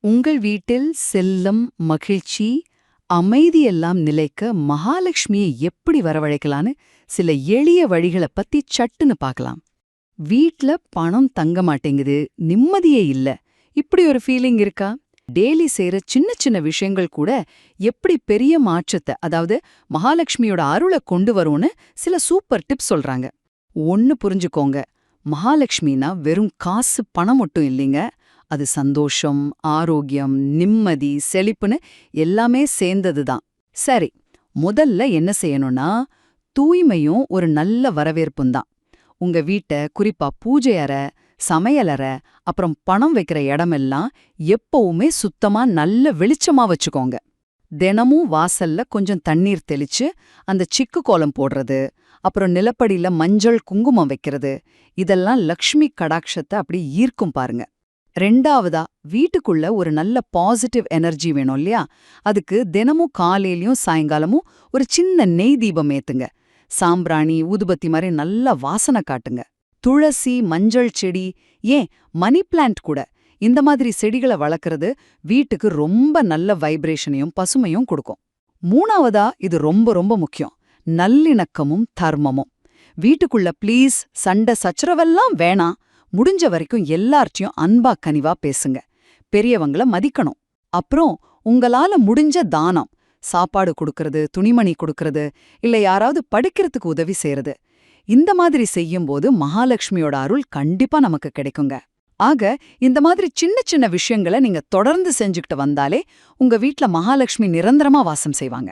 உங்கள் வீட்டில் செல்லம், மகிழ்ச்சி, அமைதியெல்லாம் நிலைக்க மகாலட்சுமியை எப்படி வரவழைக்கலான்னு சில எளிய வழிகளை பத்தி சட்டுன்னு பார்க்கலாம். வீட்ல பணம் தங்க மாட்டேங்குது, நிம்மதியே இல்ல, இப்படி ஒரு ஃபீலிங் இருக்கா? டெய்லி செய்யற சின்ன சின்ன விஷயங்கள் கூட எப்படி பெரிய மாற்றத்தை, அதாவது மகாலட்சுமியோட அருளை கொண்டு வரும்னு சில சூப்பர் டிப்ஸ் சொல்றாங்க. ஒன்னு புரிஞ்சுக்கோங்க, மகாலட்சுமினா வெறும் காசு பணம் மட்டும் இல்லைங்க. அது சந்தோஷம், ஆரோக்கியம், நிம்மதி, செழிப்புன்னு எல்லாமே சேர்ந்ததுதான். சரி, முதல்ல என்ன செய்யணும்னா, தூய்மையும் ஒரு நல்ல வரவேற்பும் தான். உங்க வீட்ட, குறிப்பா பூஜை அறை, சமையலறை, அப்புறம் பணம் வைக்கிற இடமெல்லாம் எப்பவுமே சுத்தமா நல்ல வெளிச்சமா வச்சுக்கோங்க. தினமும் வாசல்ல கொஞ்சம் தண்ணீர் தெளிச்சு அந்த சிக்கு கோலம் போடுறது, அப்புறம் நிலப்படியில மஞ்சள் குங்குமம் வைக்கிறது, இதெல்லாம் லக்ஷ்மி கடாட்சத்தை அப்படி ஈர்க்கும் பாருங்க. ரெண்டாவதா, வீட்டுக்குள்ள ஒரு நல்ல பாசிட்டிவ் எனர்ஜி வேணும் இல்லையா? அதுக்கு தினமும் காலையிலயும் சாயங்காலமும் ஒரு சின்ன நெய் தீபம் ஏத்துங்க. சாம்பிராணி, ஊதுபத்தி மாதிரி நல்லா வாசனை காட்டுங்க. துளசி, மஞ்சள் செடி, ஏன் மணி பிளான்ட் கூட, இந்த மாதிரி செடிகளை வளர்க்கறது வீட்டுக்கு ரொம்ப நல்ல வைப்ரேஷனையும் பசுமையும் கொடுக்கும். மூணாவதா, இது ரொம்ப ரொம்ப முக்கியம், நல்லிணக்கமும் தர்மமும். வீட்டுக்குள்ள ப்ளீஸ் சண்டை சச்சரவெல்லாம் வேணாம். முடிஞ்ச வரைக்கும் எல்லார்ட்டையும் அன்பா கனிவா பேசுங்க. பெரியவங்கள மதிக்கணும். அப்புறம் உங்களால முடிஞ்ச தானம், சாப்பாடு கொடுக்கறது, துணிமணி கொடுக்கறது, இல்ல யாராவது படிக்கிறதுக்கு உதவி செய்யறது, இந்த மாதிரி செய்யும்போது மகாலட்சுமியோட அருள் கண்டிப்பா நமக்கு கிடைக்குங்க. ஆக இந்த மாதிரி சின்ன சின்ன விஷயங்களை நீங்க தொடர்ந்து செஞ்சுக்கிட்டு வந்தாலே உங்க வீட்ல மகாலட்சுமி நிரந்தரமா வாசம் செய்வாங்க.